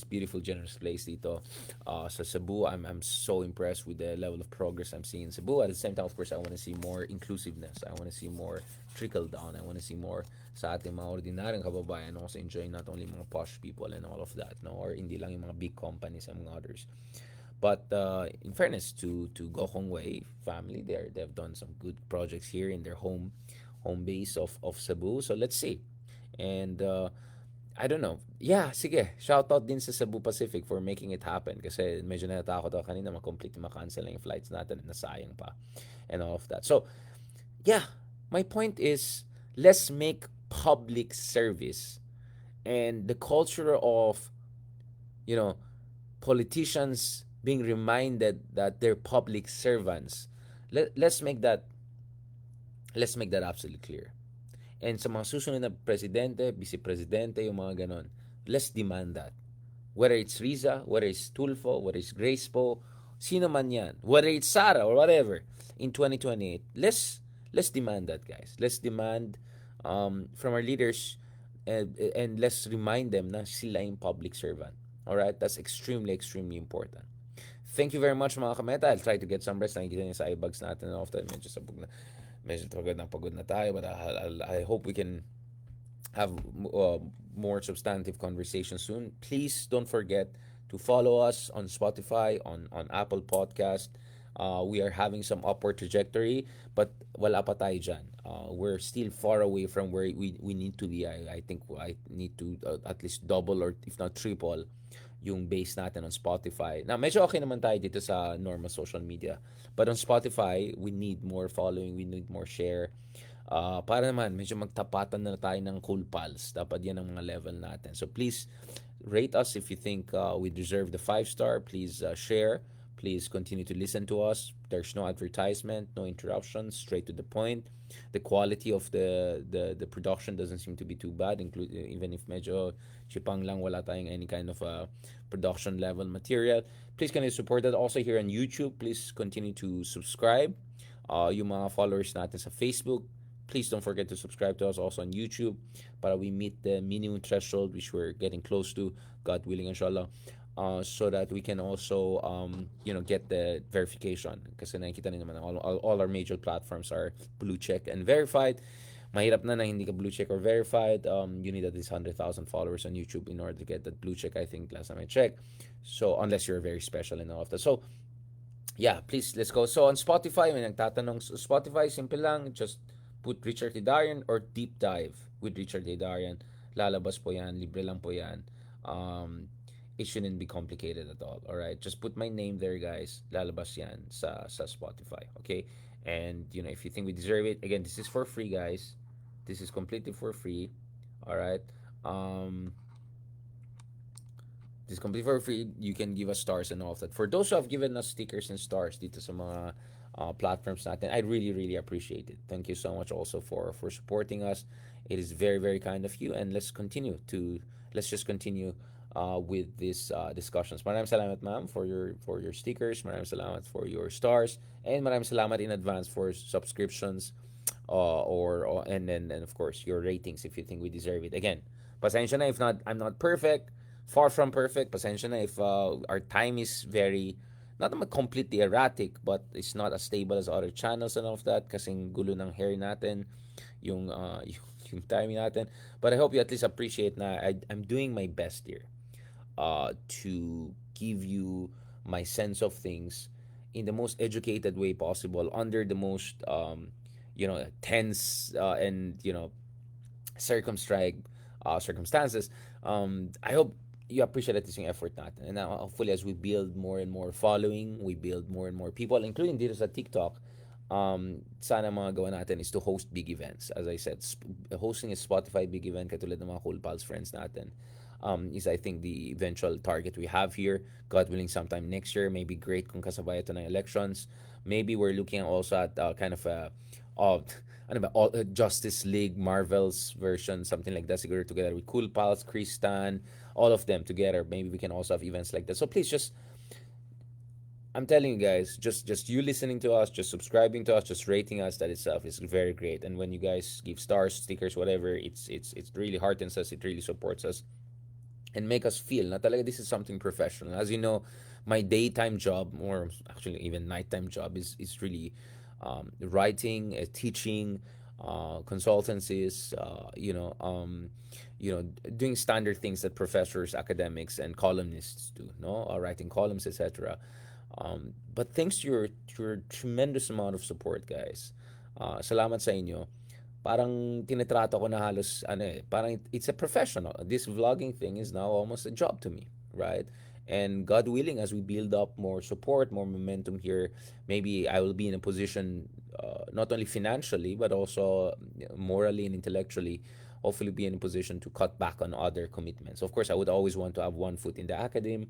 beautiful generous place dito sa Cebu. I'm so impressed with the level of progress I'm seeing in Cebu. At the same time, of course, I want to see more inclusiveness. I want to see more trickle down. I want to see more sa ating mga ordinaryong kababayan also enjoying not only mga posh people and all of that, no, or hindi lang yung mga big companies and mga others. But in fairness to Gokong Wei family, they've done some good projects here in their home base of Cebu. So let's see. And I don't know. Yeah, sige. Shout out din sa Cebu Pacific for making it happen. Kasi medyo natatakot ako kanina complete ma-cancel yung flights natin at nasayang pa. And all of that. So, yeah. My point is, let's make public service and the culture of, you know, politicians being reminded that they're public servants. Let's make that absolutely clear. And sa mga susunod na presidente, vice-presidente, yung mga ganon, let's demand that. Whether it's Riza, whether it's Tulfo, whether it's Grace Po, sino man yan, whether it's Sara or whatever, in 2028, let's demand that, guys. Let's demand from our leaders, and let's remind them na sila yung public servant. Alright? That's extremely, extremely important. Thank you very much, mga kameta. I'll try to get some rest. Nakikita niyo sa eyebags natin and often medyo pagod na tayo, but I hope we can have more substantive conversation soon. Please don't forget to follow us on Spotify, on Apple Podcast. We are having some upward trajectory, but wala pa tayo dyan. We're still far away from where we need to be. I think I need to at least double or if not triple yung base natin on Spotify. Now, medyo okay naman tayo dito sa normal social media. But on Spotify, we need more following, we need more share. Para naman, medyo magtapatan na tayo ng cool pals. Dapat yan ang mga level natin. So please, rate us if you think we deserve the 5-star. Please share. Please continue to listen to us. There's no advertisement, no interruptions, straight to the point. The quality of the production doesn't seem to be too bad, even if medyo chipang lang, wala tayong any kind of production level material. Please continue to support that. Also here on YouTube, please continue to subscribe. Yung mga followers natin sa Facebook, please don't forget to subscribe to us also on YouTube para we meet the minimum threshold which we're getting close to, God willing, inshallah. So that we can also get the verification kasi nakikita niyo naman all our major platforms are blue check and verified. Mahirap na hindi ka blue check or verified. You need at least 100,000 followers on YouTube in order to get that blue check, I think, last time I checked. So unless you're very special and all of that. So yeah, please, let's go. So on Spotify, may nagtatanong sa Spotify, simple lang, just put Richard Hidarian or Deep Dive with Richard Hidarian. Lalabas po yan, libre lang po yan. It shouldn't be complicated at all, alright? Just put my name there, guys. Lalabas yan sa Spotify, okay? And, if you think we deserve it, again, this is for free, guys. This is completely for free, alright? This is completely for free. You can give us stars and all of that. For those who have given us stickers and stars dito sa mga platforms natin, I really, really appreciate it. Thank you so much also for supporting us. It is very, very kind of you. And let's just continue with these discussions. Maraming salamat, ma'am, for your stickers. Maraming salamat for your stars. And maraming salamat in advance for subscriptions or and of course your ratings if you think we deserve it. Again, pasensya na if not I'm not perfect, far from perfect. Pasensya na if our time is very not naman completely erratic, but it's not as stable as other channels and all of that kasing gulo ng hair natin, yung yung timing natin. But I hope you at least appreciate na I'm doing my best here to give you my sense of things in the most educated way possible under the most tense and circumstances. I hope you appreciate that yung effort natin. And hopefully as we build more and more following, we build more and more people, including dito sa TikTok, sana mga gawa natin is to host big events. As I said, hosting a Spotify big event katulad ng mga Cool Pals friends natin is I think the eventual target we have here. God willing, sometime next year, maybe great kung kasabay ito ng elections. Maybe we're looking also at kind of a ano ba, Justice League, Marvel's version, something like that, siguro together with Cool Pals, Kristan, all of them together. Maybe we can also have events like that. So please just, I'm telling you guys, just you listening to us, just subscribing to us, just rating us, that itself is very great. And when you guys give stars, stickers, whatever, it's really heartens us, it really supports us and make us feel na talaga this is something professional. As you know, my daytime job, or actually even nighttime job, is really writing, teaching, consultancies, doing standard things that professors, academics, and columnists do, no, writing columns, etc. But thanks to your tremendous amount of support, guys, salamat sa inyo. Parang tinitrato ko na halos parang it's a professional. This vlogging thing is now almost a job to me, right? And God willing, as we build up more support, more momentum here, maybe I will be in a position, not only financially but also morally and intellectually, hopefully be in a position to cut back on other commitments. Of course, I would always want to have one foot in the academy.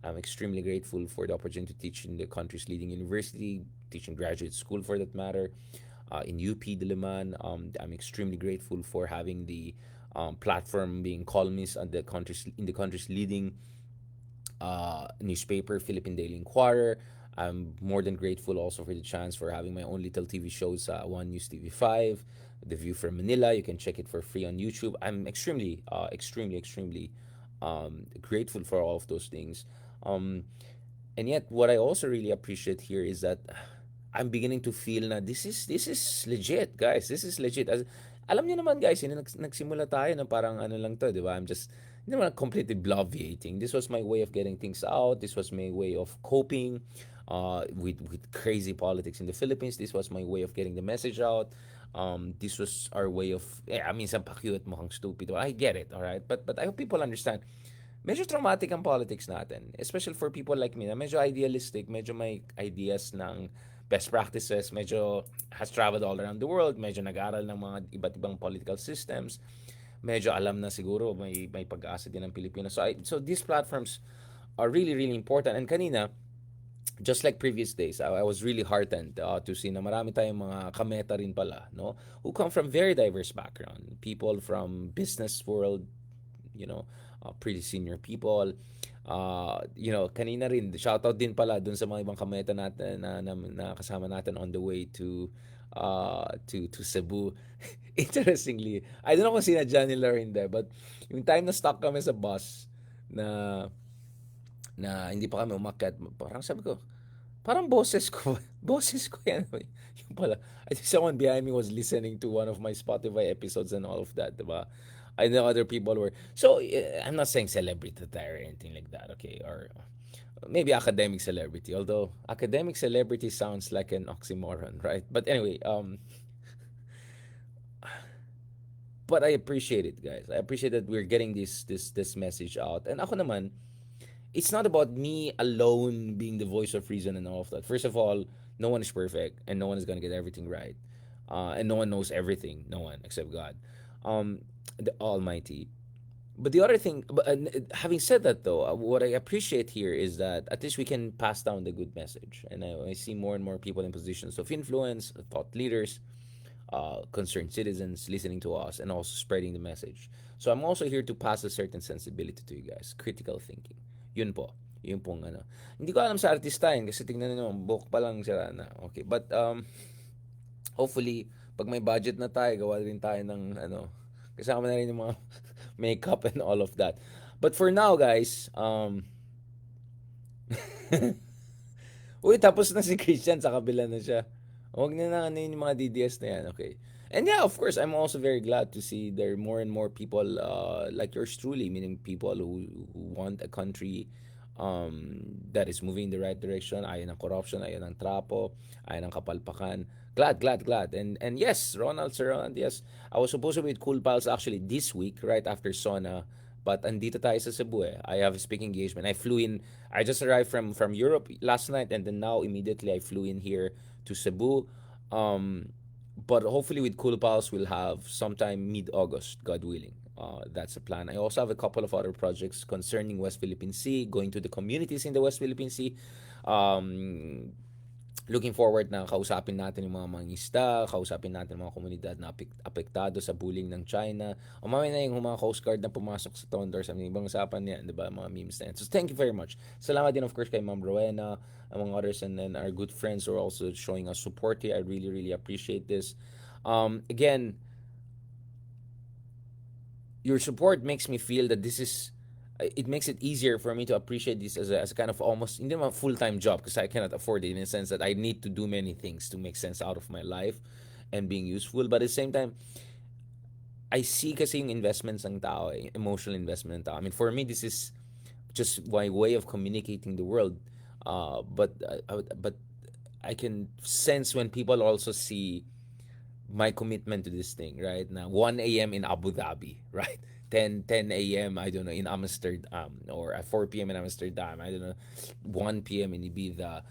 I'm extremely grateful for the opportunity to teach in the country's leading university, teaching graduate school for that matter, in UP Diliman. I'm extremely grateful for having the platform being columnist at in the country's leading newspaper, Philippine Daily Inquirer. I'm more than grateful also for the chance for having my own little TV shows, One News TV5, The View from Manila. You can check it for free on YouTube. I'm extremely grateful for all of those things. And yet, what I also really appreciate here is that I'm beginning to feel na this is legit, guys. This is legit. Alam niyo naman, guys, nagsimula tayo na parang ano lang to, di ba? I'm just hindi naman completely bloviating. This was my way of getting things out. This was my way of coping with crazy politics in the Philippines. This was my way of getting the message out. This was our way of, I mean, some pa-cute, mukhang stupid. Well, I get it, all right? But I hope people understand. Medyo traumatic ang politics natin. Especially for people like me na medyo idealistic, medyo may ideas ng best practices, medyo has traveled all around the world, medyo nag-aral ng mga iba't ibang political systems, medyo alam na siguro may pag-asa din ng Pilipinas. So these platforms are really, really important. And kanina, just like previous days, I was really heartened to see na marami tayong mga kameta rin pala, no? Who come from very diverse background. People from business world, you know, pretty senior people. Kanina rin, shoutout din pala dun sa mga ibang kameta natin na kasama natin on the way to Cebu. Interestingly, I don't know kung sinadya nila or hindi, but yung time na stuck kami sa bus na hindi pa kami umakyat, parang sabi ko, parang boses ko. Boses ko yan. Yung pala. I think someone behind me was listening to one of my Spotify episodes and all of that, diba? I know other people were. So, I'm not saying celebrity attire or anything like that, okay? Or maybe academic celebrity. Although, academic celebrity sounds like an oxymoron, right? But anyway, but I appreciate it, guys. I appreciate that we're getting this message out. And ako naman, it's not about me alone being the voice of reason and all of that. First of all, no one is perfect and no one is gonna get everything right, and no one knows everything. No one except God, the Almighty. But the other thing, having said that though, what I appreciate here is that at least we can pass down the good message, and I see more and more people in positions of influence, thought leaders, concerned citizens listening to us, and also spreading the message. So I'm also here to pass a certain sensibility to you guys, critical thinking. Yun po. Yun pong ano. Hindi ko alam sa artista yun kasi tingnan niyo, book pa lang sila na. Okay, but hopefully, pag may budget na tayo, gawa rin tayo ng ano, kasama na rin yung mga makeup and all of that. But for now, guys, uy, tapos na si Christian, sa kabila na siya. Huwag na ano yung mga DDS na yan, okay? And yeah, of course, I'm also very glad to see there are more and more people like yours truly, meaning people who want a country that is moving in the right direction, ayaw ng corruption, ayaw ng trapo, ayaw ng kapalpakan. Glad, glad, glad. And yes, Ronald, Sir Ronald, yes. I was supposed to be with Cool Pals actually this week, right after Sona. But andito tayo sa Cebu eh. I have a speaking engagement. I flew in, I just arrived from Europe last night and then now immediately I flew in here to Cebu. But hopefully with Cool Pals we'll have sometime mid-August, God willing. That's the plan. I also have a couple of other projects concerning West Philippine Sea, going to the communities in the West Philippine Sea. Um, Looking forward na kausapin natin yung mga mangisda, kausapin natin yung mga komunidad na apektado sa bullying ng China. O mamaya na yung mga Coast Guard na pumasok sa Tondor sa ibang usapan niyan, di ba, mga memes na yan. So thank you very much. Salamat din of course kay Ma'am Rowena, among others, and then our good friends who are also showing us support here. I really, really appreciate this. Again, your support makes me feel that this is it makes it easier for me to appreciate this as a kind of almost hindi naman full-time job because I cannot afford it in a sense that I need to do many things to make sense out of my life and being useful, but at the same time I see kasi yung investments ng tao, emotional investment ng tao. I mean, for me this is just my way of communicating the world, but I can sense when people also see my commitment to this thing, right? Now, 1 a.m. in Abu Dhabi, right? 10 a.m. I don't know in Amsterdam or at 4 p.m. in Amsterdam. I don't know 1 p.m. in Ibiza.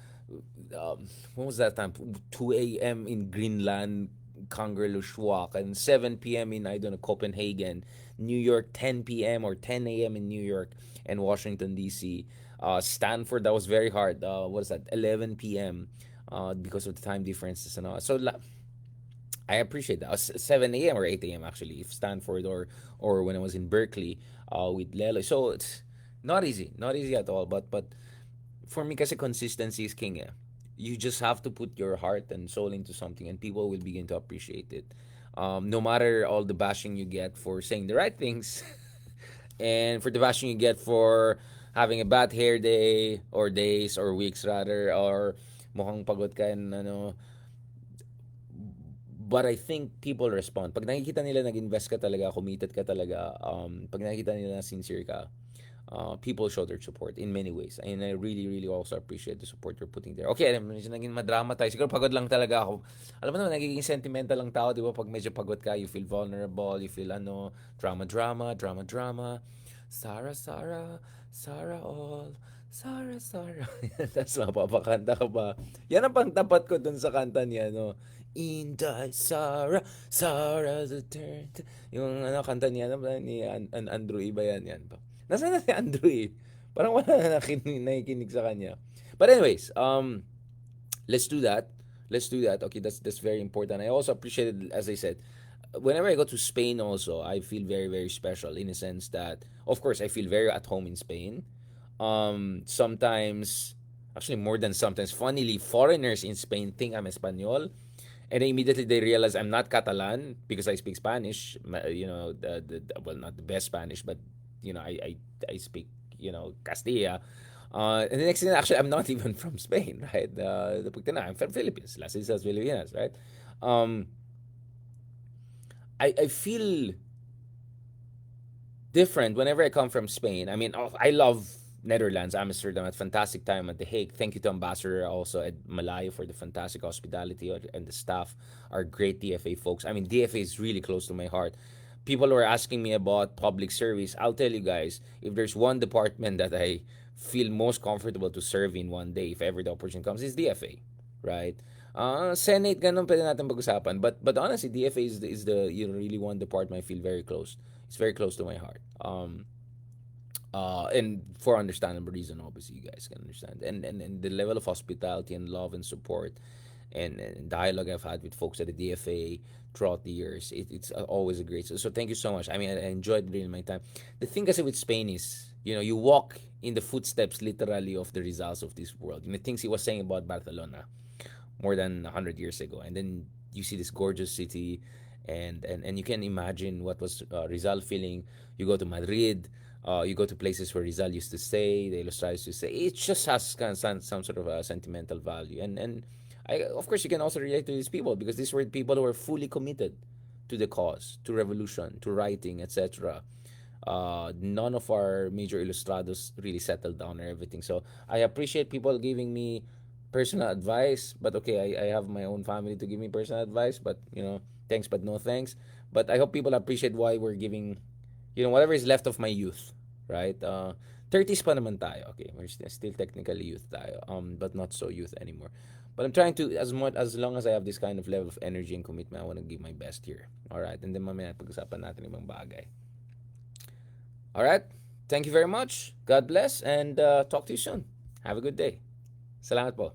What was that time? 2 a.m. in Greenland, Kangerlussuaq, and 7 p.m. in I don't know Copenhagen, New York 10 p.m. or 10 a.m. in New York and Washington D.C. Stanford, that was very hard. What is that? 11 p.m. Because of the time differences and all. So I appreciate that. 7 a.m. or 8 a.m. actually, if Stanford or when I was in Berkeley with Lelo. So it's not easy at all. But for me, kasi consistency is king. Eh. You just have to put your heart and soul into something, and people will begin to appreciate it. No matter all the bashing you get for saying the right things, and for the bashing you get for having a bad hair day or days or weeks rather, or mukhang pagod ka and ano, but I think people respond. Pag nakikita nila nag-invest ka talaga, committed ka talaga, pag nakikita nila na sincere ka, people show their support in many ways. And I really, really also appreciate the support you're putting there. Okay, medyo naging madrama tayo. Siguro pagod lang talaga ako. Alam mo naman, nagiging sentimental lang tao, di ba? Pag medyo pagod ka, you feel vulnerable, you feel drama, drama, drama, drama. Sarah, Sarah, Sarah all. Sarah, Sarah. Tapos mapapakanta ka ba? Yan ang pangtapat ko dun sa kanta niya, no? Inday, Sarah, Sarah the turn. Yung kanta niya, ni Andrew Iba yan, yan pa. Nasaan na si Andrew eh? Parang wala na nakikinig sa kanya. But anyways, let's do that. Let's do that. Okay, that's very important. I also appreciate it, as I said, whenever I go to Spain also, I feel very, very special in a sense that, of course, I feel very at home in Spain. Sometimes, actually more than sometimes, funnily, foreigners in Spain think I'm Espanol. And then immediately they realize I'm not Catalan because I speak Spanish. Well, not the best Spanish, but, I speak, Castilla. And the next thing, actually, I'm not even from Spain, right? I'm from Philippines, Las Islas Filipinas, right? Um, I feel different whenever I come from Spain. I mean, I love Netherlands, Amsterdam, had fantastic time at The Hague. Thank you to Ambassador also at Malaya for the fantastic hospitality and the staff are great DFA folks. I mean, DFA is really close to my heart. People were asking me about public service. I'll tell you guys, if there's one department that I feel most comfortable to serve in one day, if ever the opportunity comes, is DFA, right? Senate, ganun pwede natin pag-usapan. But honestly, DFA is the really one department I feel very close. It's very close to my heart. And for understandable reason, obviously, you guys can understand. And the level of hospitality and love and support and dialogue I've had with folks at the DFA throughout the years, it's always a great. So thank you so much. I mean, I enjoyed really my time. The thing kasi with Spain is, you walk in the footsteps literally of the results of this world. Things he was saying about Barcelona more than 100 years ago, and then you see this gorgeous city, and you can imagine what was Rizal feeling. You go to Madrid, you go to places where Rizal used to stay, the Ilustrados used to stay. It just has kind of some sort of a sentimental value, and of course you can also relate to these people because these were people who were fully committed to the cause, to revolution, to writing, etc. None of our major Ilustrados really settled down or everything. So I appreciate people giving me personal advice, but okay, I have my own family to give me personal advice, but thanks but no thanks. But I hope people appreciate why we're giving, whatever is left of my youth, right? 30s pa naman tayo. Okay, we're still technically youth tayo, but not so youth anymore. But I'm trying to, as long as I have this kind of level of energy and commitment, I want to give my best here. All right, and then mamaya pag-usapan natin ibang bagay. All right, thank you very much. God bless, and talk to you soon. Have a good day. Salamat po.